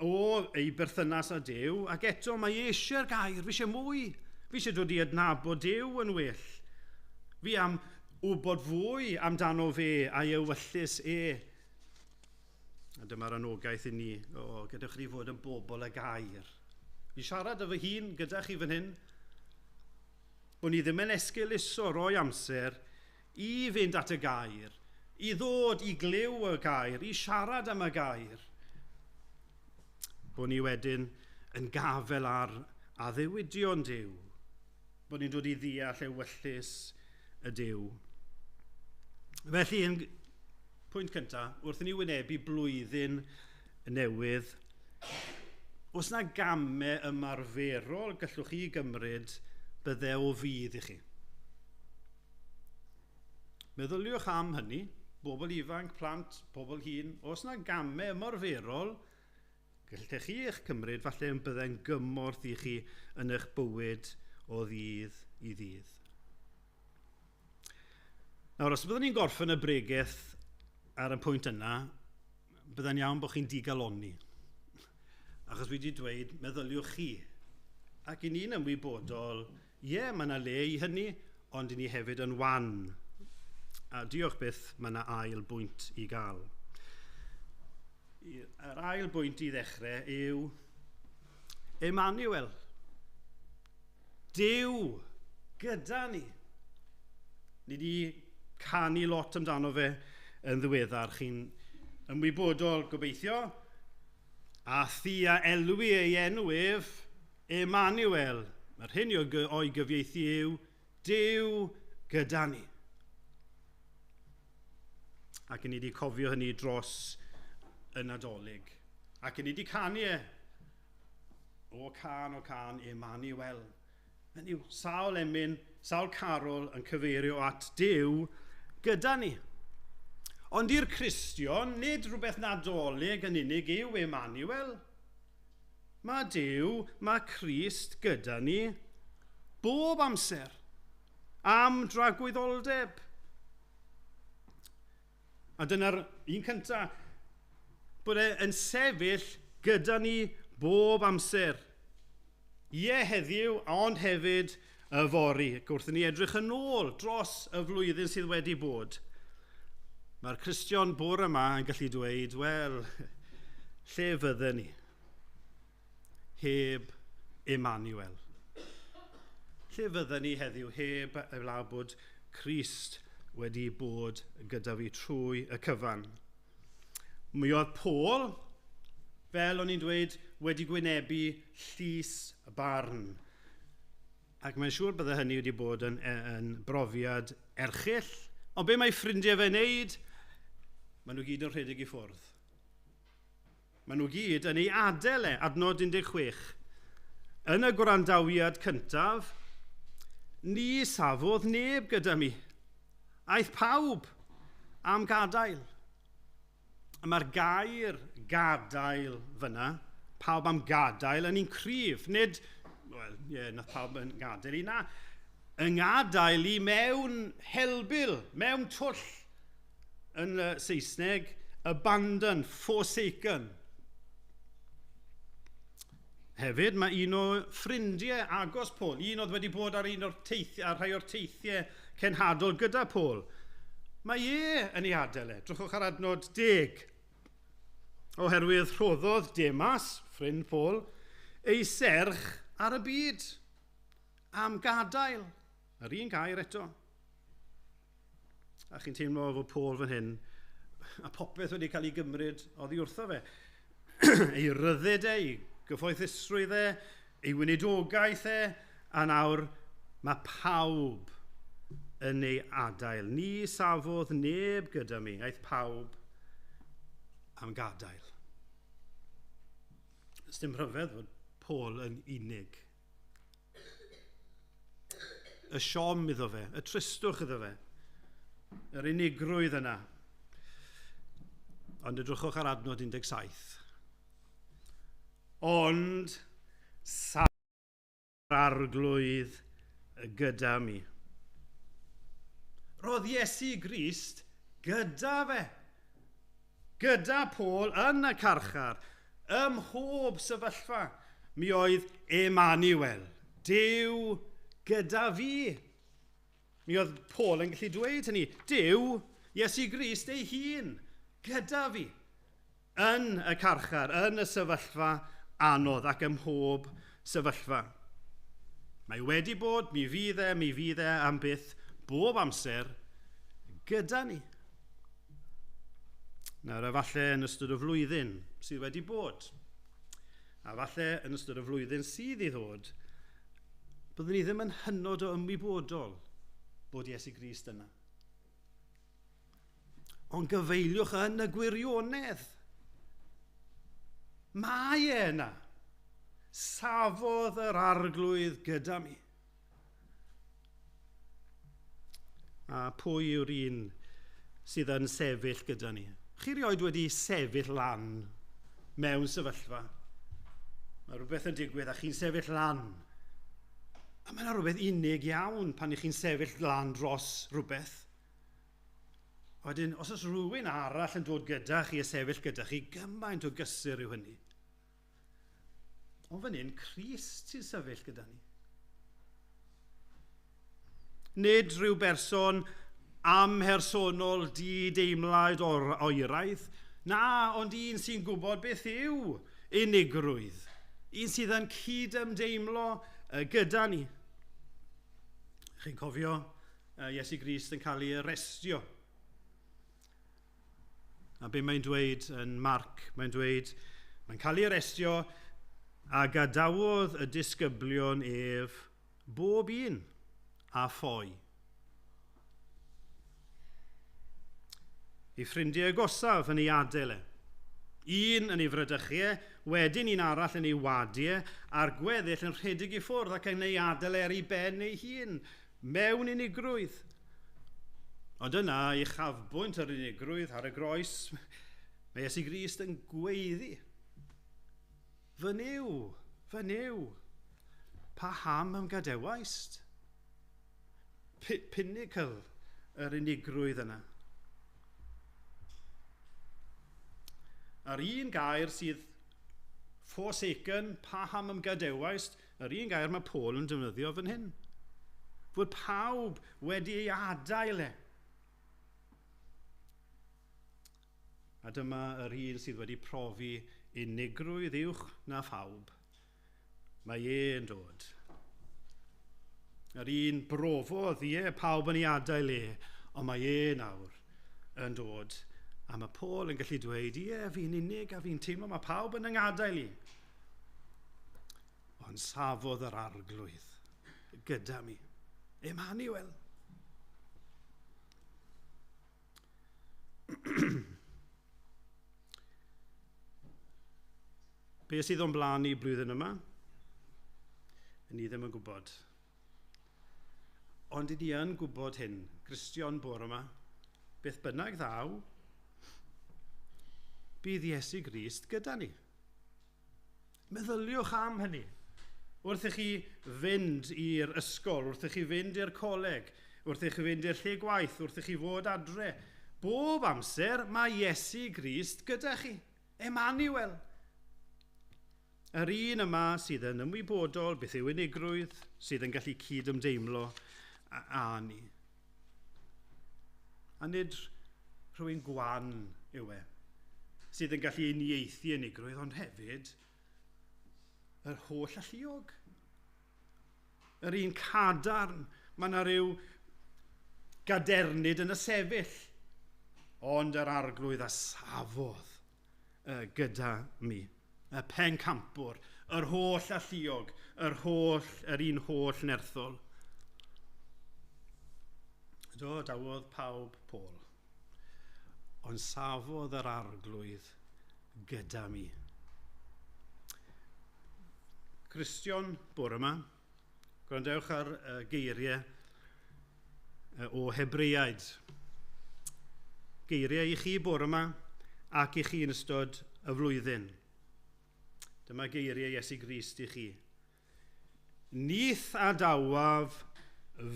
o ei berthynas â Duw, ac eto mae eisiau'r gair, fi eisiau mwy. Fi eisiau dod i adnabod Duw yn well. Fi am wybod fwy amdano fe a'i ewyllus e. A dyma'r anogaeth i ni, gadewch chi fod yn bobl y gair. Fi siarad efo hun gyda chi fan hyn, bod ni ddim yn esgeuluso roi amser i fynd at y gair, i ddod i glyw y gair, i siarad am y gair. Bod ni wedyn yn gafel ar addewidion Duw. Bod ni'n dod i ddeall ewyllus y Duw. Felly, yn pwynt cyntaf, wrth i ni wynebu blwyddyn newydd, oes yna gamau ymarferol gallwch chi gymryd bydde o fydd i chi? Meddyliwch am hynny, bobl ifanc, plant, bobl hŷn, os yna gamau ymarferol, gallwch chi eich cymryd falle yn bydde'n gymorth i chi yn eich bywyd o ddydd i ddydd. Nawr, os byddwn ni'n gorffen y bregaeth ar y pwynt yna, byddai'n iawn bod chi'n digaloni. Achos wedi dweud, meddyliwch chi. Ac i ni'n ymwybodol, mae yna le i hynny, ond i ni hefyd yn wan. A diolch byth mae yna ail bwynt i gael. Yr ail bwynt i ddechrau yw Emmanuel. Duw gyda ni. Ni wedi canu lot amdano fe yn ddiweddar. Chi'n ymwybodol gobeithio. A thi a elwi ei enwyf Emmanuel. Mae'r hyn o'i gyfieithu yw Duw gyda ni. Ac ni wedi cofio hynny dros y Nadolig. Ac yn wedi canu e. O can, Emmanuel. Hynny yw, sawl emyn, sawl carol yn cyfeirio at Duw gyda ni. Ond i'r Cristion, nid rhywbeth nadolig yn unig yw Emmanuel. Mae Duw, mae Crist gyda ni bob amser, am dragwyddoldeb. A dyna'r un cyntaf, bod e'n sefyll gyda ni bob amser. Ie heddiw, ond hefyd y fori. Gwrth ni edrych yn ôl dros y flwyddyn sydd wedi bod. Mae'r Cristion bore yma yn gallu dweud, wel, lle fydden ni? Heb Emmanuel. Lle fydden ni heddiw heb y law bod Crist wedi bod gyda fi trwy y cyfan. Mi oedd Paul, fel o'n i'n dweud, wedi gwynebu llys y barn. Ac mae'n siŵr bydde hynny wedi bod yn brofiad erchyll. Ond be mae ffrindiau fe'n neud? Maen nhw gyd yn rhedeg i ffwrdd. Maen nhw gyd yn ei adael e, adnod 16. Yn y gwrandawiad cyntaf, ni safodd neb gyda mi. Aeth pawb am gadael. Mae'r gair gadael fyna, pawb am gadael, yn un cryf. Nid, wel, nath pawb yn gadael i na. Yng ngadael i mewn helbil, mewn twll. Yn Saesneg, abandon, forsaken. Hefyd, mae un o ffrindiau agos Paul, un oedd wedi bod ar rhai o'r teithiau cenhadol gyda Paul. Mae yn ei adael e. Drychwch ar adnod 10. Oherwydd rhoddodd Demas, ffrind Paul, ei serch ar y byd am gadael. Yr un gair eto. A chi'n teimlo fod Paul fan hyn, a popeth wedi cael ei gymryd oddi wrtho fe. Ei ryddid e, ei gyffoethusrwydd e, ei wynedogaeth e, a nawr mae pawb yn ei adael. Ni safodd neb gyda mi, aeth pawb am gadael. Ys dim rhyfedd fod Paul yn unig. Y siom iddo fe, y tristwch iddo fe, yr unigrwydd yna. Ond edrychwch ar adnod 17. Ond sa'r arglwydd gyda mi. Roedd Iesu Grist gyda fe. Gyda Paul yn y carchar, ym mhob sefyllfa. Mi oedd Emmanuel, Duw gyda fi. Mi oedd Paul yn gallu dweud hynny, Duw, Iesu Grist ei hun, gyda fi. Yn y carchar, yn y sefyllfa anodd ac ym mhob sefyllfa. Mae wedi bod, mi fydd e am byth bob amser gyda ni. Nawr, efallai yn ystod y flwyddyn sydd wedi bod, a falle yn ystod y flwyddyn sydd i ddod, byddwn ni ddim yn hynod o ymwybodol bod Iesu Grist yna. Ond gyfeiliwch yn y gwirionedd. Mae yna. Safodd yr arglwydd gyda mi. A pwy yw'r un sydd yn sefyll gyda ni? Chi rioed wedi sefyll lan mewn sefyllfa? Mae rhywbeth yn digwydd a chi'n sefyll lan. A mae yna rhywbeth unig iawn pan chi'n sefyll lan dros rhywbeth. Wedyn, os oes rhywun arall yn dod gyda chi a sefyll gyda chi, gymaint o gysur yw hynny. Ond fan hyn, Crist sy'n sefyll gyda ni. Nid rhyw berson amhersonol di-deimlad o'r oeraidd, na, ond un sy'n gwybod beth yw unigrwydd. Un sydd yn cydymdeimlo gyda ni. Chi'n cofio Iesu Grist yn cael ei arestio. A be mae'n dweud yn Marc, mae'n cael ei arestio a gadawodd y disgyblion ef bob un a ffoi. Ei ffrindiau agosaf yn ei adael e. Un yn ei frydychau, wedyn un arall yn ei wadiau, a'r gweddill yn rhedeg i ffwrdd ac yn ei adael ar ei ben ei hun, mewn unigrwydd. Ond yna, i chafbwynt yr unigrwydd ar y groes, mae Iesu Grist yn gweiddi. Fy niw, pa ham am gadewaist? Pinnacle yr unigrwydd yna. Yr un gair sydd forsaken, pa ham am gadewaist, yr un gair mae Paul yn defnyddio fan hyn. Fod pawb wedi ei adael e. A dyma yr un sydd wedi profi unigrwydd uwch na phawb. Mae e'n dod. Yr un brofodd pawb yn ei adael ond mae nawr yn dod. A mae Paul yn gallu dweud, fi'n unig a fi'n teimlo mae pawb yn yngadael i. Ond safodd yr arglwydd gyda mi. Emmanuel. Be sydd o'n blaen i blwyddyn yma? Ni ddim yn gwybod. Ond i ni yn gwybod hyn, Gristion bore yma, beth bynnag ddaw, bydd Iesu Grist gyda ni. Meddyliwch am hynny. Wrth i chi fynd i'r ysgol, wrth i chi fynd i'r coleg, wrth i chi fynd i'r lle gwaith, wrth i chi fod adre, bob amser mae Iesu Grist gyda chi. Emmanuel. Yr un yma sydd yn ymwybodol beth yw unigrwydd, sydd yn gallu cydymdeimlo â ni. A nid rhywun gwan yw sydd yn gallu uniaethu unigrwydd, ond hefyd yr holl alluog. Yr un cadarn, mae yna ryw gadernid yn y sefyll, ond yr arglwydd a safodd gyda mi. Y pencampwr, yr holl alluog, yr un holl nerthol. Dawodd pawb Paul, ond safodd yr arglwydd gyda mi. Gristion bore yma, gwrandewch ar geiriau o Hebreaid. Geiriau i chi bore yma ac i chi yn ystod y flwyddyn. Dyma geiriau Iesu Grist i chi. Nith a dawaf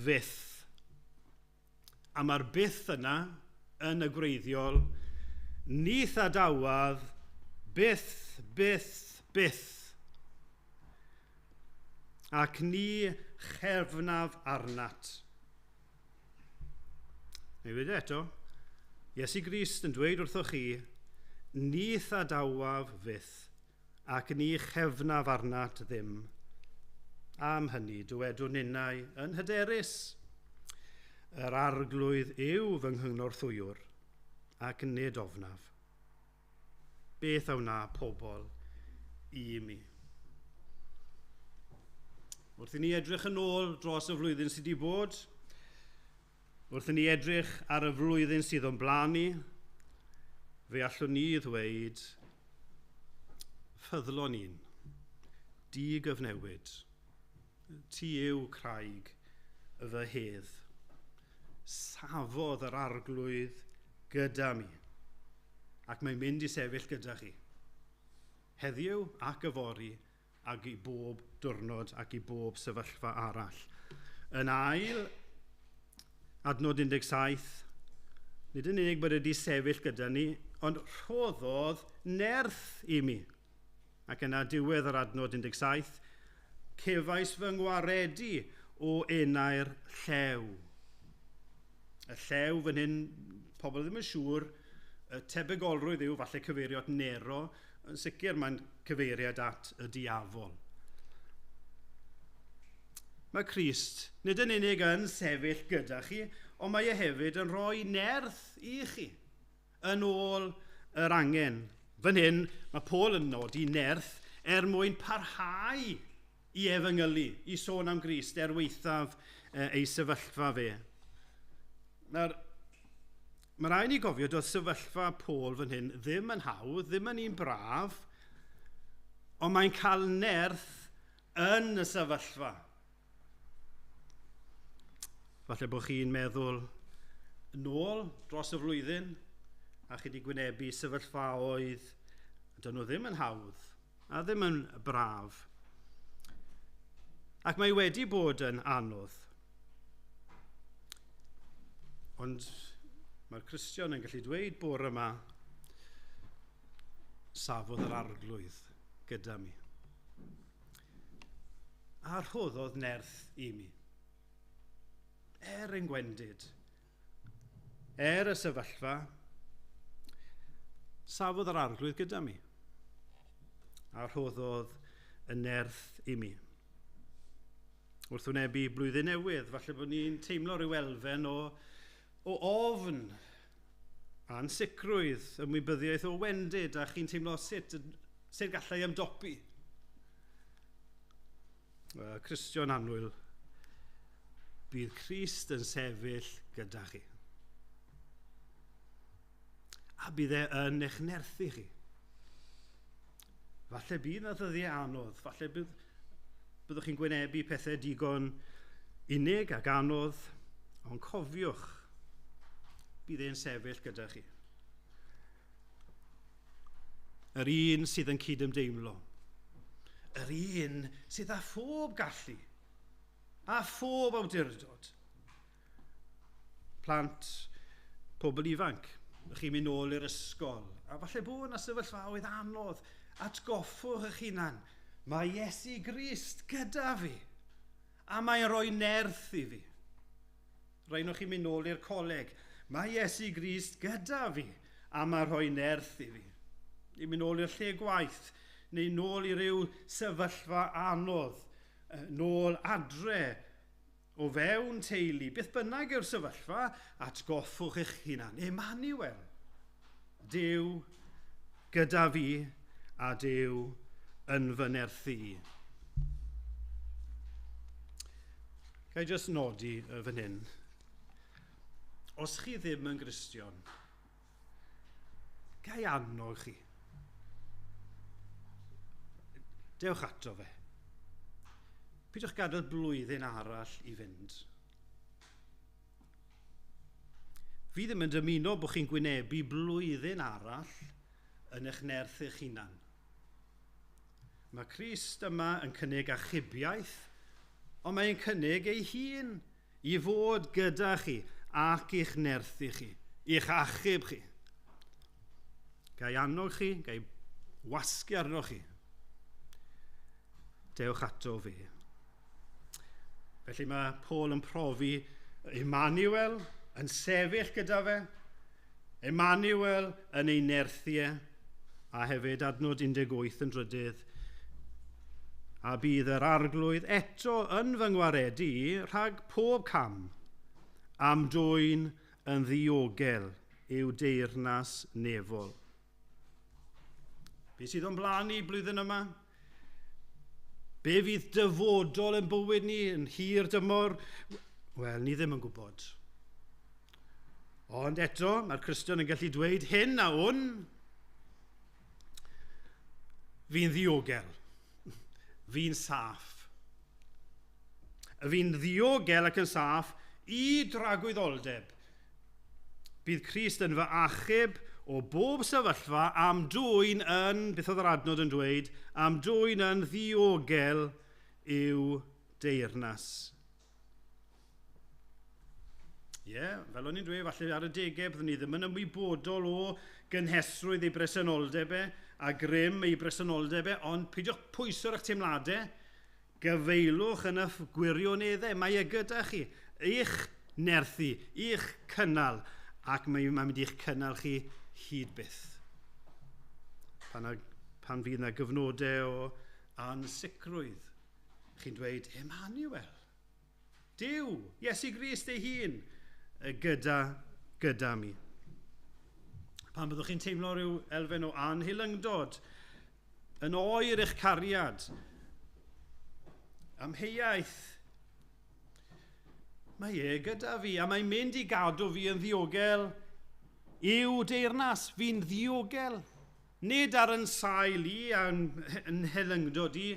fyth. A mae'r byth yna yn y gwreiddiol. Nith a dawaf byth. Ac ni chefnaf arnat. Neu wedi eto, Iesu Grist yn dweud wrthoch chi, nith a dawaf fyth. Ac ni chefnaf arnat ddim. Am hynny dywedwn innau yn hyderus. Yr arglwydd yw fy nghyngnorthwywr ac nid ofnaf. Beth awna pobl i mi. Wrth i ni edrych yn ôl dros y flwyddyn sydd wedi bod, wrth i ni edrych ar y flwyddyn sydd o'n blaen ni, fe allwn ni ddweud, ffyddlon ni'n, di-gyfnewid, ti yw craig fy hedd, safodd yr arglwydd gyda mi, ac mae'n mynd i sefyll gyda chi, heddiw ac yfori, ac i bob diwrnod ac i bob sefyllfa arall. Yn ail, adnod 17, nid yn unig bod wedi sefyll gyda ni, ond rhoddodd nerth i mi. Ac yna diwedd yr adnod 17, cefais fy ngwaredu o enau'r llew. Y llew fan hyn, pobl ddim yn siŵr, y tebygolrwydd yw falle cyfeirio at Nero, yn sicr mae'n cyfeiriad at y diafol. Mae Crist nid yn unig yn sefyll gyda chi, ond mae e hefyd yn rhoi nerth i chi yn ôl yr angen. Fan hyn, mae Paul yn nodi nerth mwyn parhau i efengylu, i sôn am Grist weithaf ei sefyllfa fe. Nawr, Mae rhaid ni gofio doedd sefyllfa Paul fan hyn ddim yn hawdd, ddim yn un braf, ond mae'n cael nerth yn y sefyllfa. Falle bod chi'n meddwl nôl dros y flwyddyn a chi wedi gwynebu sefyllfaoedd dyn nhw ddim yn hawdd a ddim yn braf. Ac mae wedi bod yn anodd. Ond mae'r Cristion yn gallu dweud bore yma, safodd yr arglwydd gyda mi. A rhoddodd nerth i mi. Ein gwendid, y sefyllfa, safodd yr arglwydd gyda mi. A rhoddodd y nerth i mi. Wrth wynebu blwyddyn newydd, falle bod ni'n teimlo ryw elfen o ofn a'n sicrwydd ymwybyddiaeth o wendid a chi'n teimlo sut gallai ymdopi. Cristion annwyl, bydd Crist yn sefyll gyda chi. A bydd yn eich nerthu chi. Falle bydd na ddyddiau anodd, falle byddwch chi'n gwynebu pethau digon unig ac anodd, ond cofiwch, bydd e'n sefyll gyda chi. Yr un sydd yn cydymdeimlo. Yr un sydd â phob gallu. A phob awdurdod. Plant, pobl ifanc. Chi'n mynd nôl i'r ysgol. A falle bod yna sefyllfaoedd anodd. Atgoffwch eich hunan. Mae Iesu Grist gyda fi. A mae'n rhoi nerth i fi. Rhaid chi'n mynd nôl i'r coleg. Mae Iesu Grist gyda fi, a mae'n rhoi nerth i fi. I mynd nôl i'r lle gwaith, neu nôl i ryw sefyllfa anodd, nôl adre, o fewn teulu, beth bynnag yw'r sefyllfa, atgoffwch eich hunan. Emmanuel, Duw gyda fi, a Duw yn fy nerthu. Gai jyst nodi fan hyn. Os chi ddim yn Gristion, gai annog chi. Dewch ato fe. Pidwch gadael blwyddyn arall i fynd. Fi ddim yn dymuno bod chi'n gwynebu blwyddyn arall yn eich nerth eich hunan. Mae Crist yma yn cynnig achubiaeth, ond mae'n cynnig ei hun i fod gyda chi ac i'ch nerthu chi, i'ch achub chi. Gai annog chi, gai wasgu arno chi. Dewch ato fe. Felly mae Paul yn profi Emmanuel yn sefyll gyda fe, Emmanuel yn ei nerthiau, a hefyd adnod 18 yn drydydd, a bydd yr arglwydd eto yn fy ngwaredu rhag pob cam, am dwyn yn ddiogel i'w deyrnas nefol. Be sydd o'n blaen i blwyddyn yma? Be fydd dyfodol yn bywyd ni yn hir dymor? Wel, ni ddim yn gwybod. Ond eto, mae'r Cristion yn gallu dweud hyn a hwn. Fi'n ddiogel. Fi'n saff. Fi'n ddiogel ac yn saff i dragwyddoldeb. Bydd Crist yn fy achub o bob sefyllfa am dwyn yn, beth oedd yr adnod yn dweud, am dwyn yn ddiogel i'w deyrnas. Fel o'n i'n dweud, falle ar y degau byddwn ni ddim yn ymwybodol o gynhesrwydd ei bresenoldebau a grym ei bresenoldebau, ond peidiwch pwyso ar eich teimladau, gyfeilwch yn eich gwirioneddau, mae e gyda chi, eich nerthu, eich cynnal, ac mae'n mynd i'ch cynnal chi hyd byth. Pan fydd yna gyfnodau o ansicrwydd, chi'n dweud, Emmanuel, Duw, Iesu Grist ei hun, gyda mi. Pan byddwch chi'n teimlo rhyw elfen o anhylyngdod, yn oer eich cariad, amheuaeth, mae e gyda fi, a mae'n mynd i gadw fi yn ddiogel Yw deyrnas fi'n ddiogel, nid ar yn sail i a'n helyngdod i,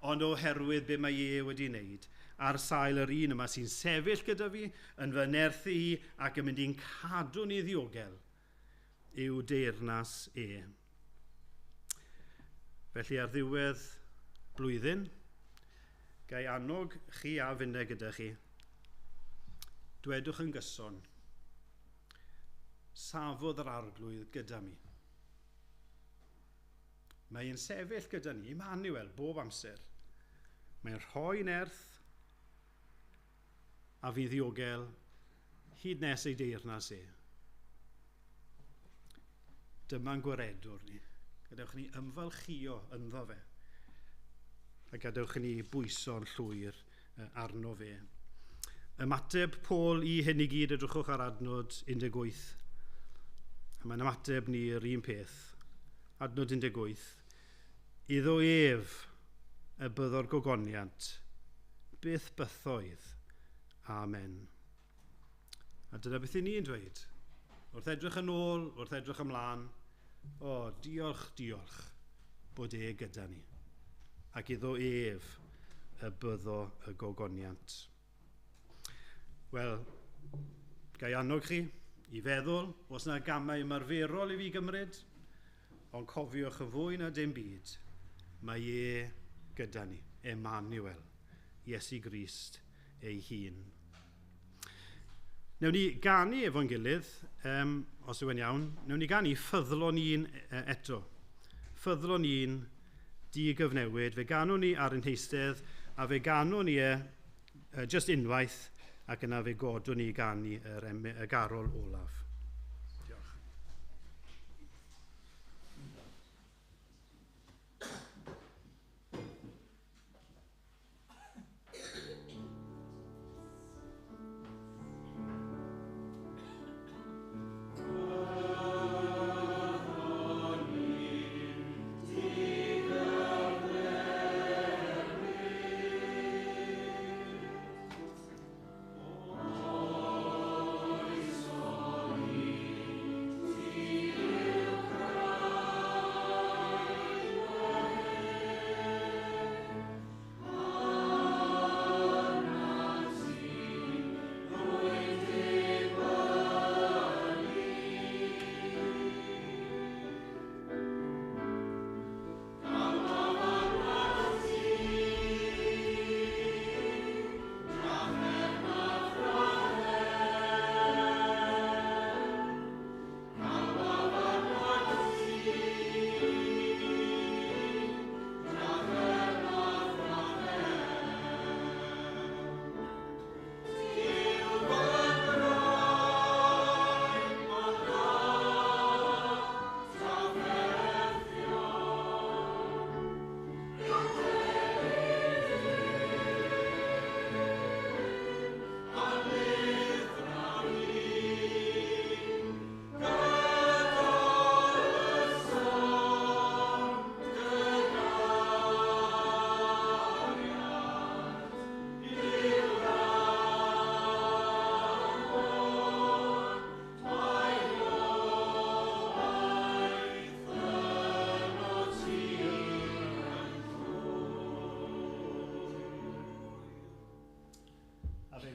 ond oherwydd be mae e wedi wneud. Ar sail yr un yma sy'n sefyll gyda fi, yn fy nerthu i ac yn mynd i'n cadw ni ddiogel, yw deyrnas e. Felly ar ddiwedd blwyddyn, gai annog chi a fynd gyda chi. Dwedwch yn gyson, safodd yr arglwydd gyda mi. Mae'n sefyll gyda ni, Emmanuel, bob amser. Mae'n rhoi nerth a fi'n ddiogel hyd nes ei deyrnas e. Dyma'n gwaredwr ni. Gadewch ni ymfalchio ynddo fe. A gadewch ni bwyso'n llwyr arno fe. Ymateb Paul i hyn i gyd, edrychwch ar adnod 18. A mae'n ymateb ni yr un peth. Adnod 18. Iddo ef y byddo'r gogoniant, beth bythoedd. Amen. A dyna beth i ni'n dweud. Wrth edrych yn ôl, wrth edrych ymlaen, diolch, diolch bod e gyda ni. Ac iddo ef y byddo y gogoniant. Wel, gai annog chi i feddwl, os yna gamau ymarferol i fi gymryd, ond cofiwch yn fwy na dim byd, mae e gyda ni, Emmanuel, Iesu Grist ei hun. Newn ni ganu efo'n gilydd, os yw yn iawn, newn ni ganu ffyddlon un eto. Ffyddlon un di-gyfnewid, fe ganwn ni ar ein heistedd, a fe ganwn ni just unwaith, ac yna fe godwn ni ganu y garol olaf. Diolch.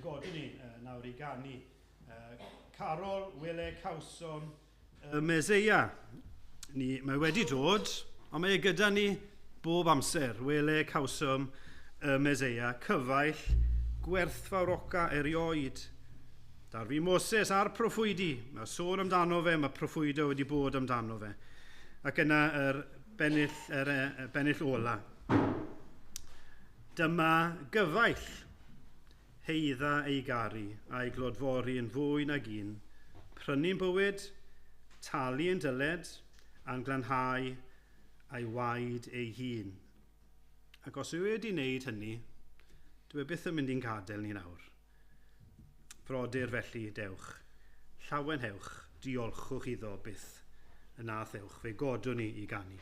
Godwn ni nawr i ganu Carol Wyle Cawsom y Meseia. Mae wedi dod, ond mae gyda ni bob amser. Wyle Cawsom y Meseia, cyfaill gwerthfawroca erioed. Dar fi Moses a'r proffwydi. Mae sôn amdano fe, mae proffwydo wedi bod amdano fe. Ac yna bennill ola. Dyma gyfaill heidda ei garu a'i glodfori yn fwy nag un, prynu'n bywyd, talu yn dyled, a'n glanhau a'i waed ei hun. Ac os yw wedi wneud hynny, dwi byth yn mynd i'n gadael ni nawr. Frodyr felly dewch, llawenhewch, diolchwch iddo byth yn athewch, fe godwn ni i ganu.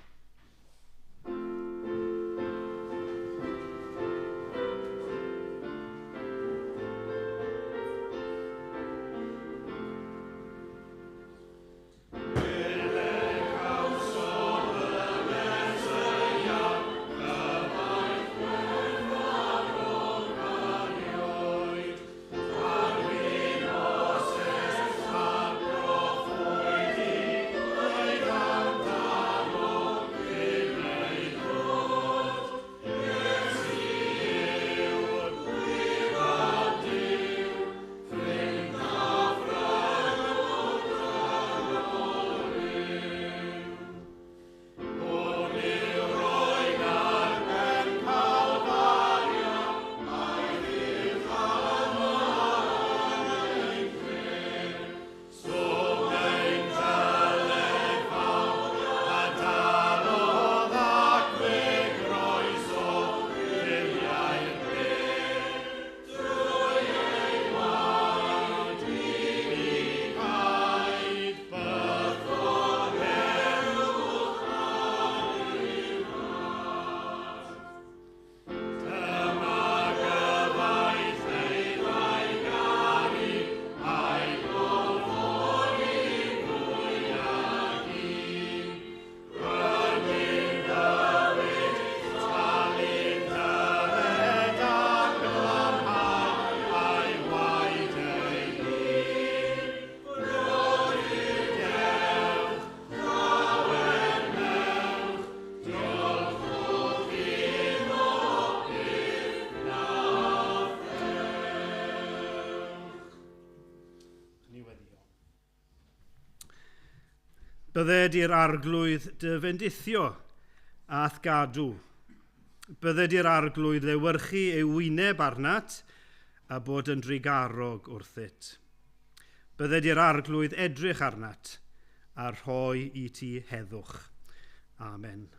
Bydded i'r arglwydd dy fendithio ath gadw. Bydded i'r arglwydd ddewyrchu ei wyneb arnat a bod yn drigarog wrthyt. Bydded i'r arglwydd edrych arnat a rhoi i ti heddwch. Amen.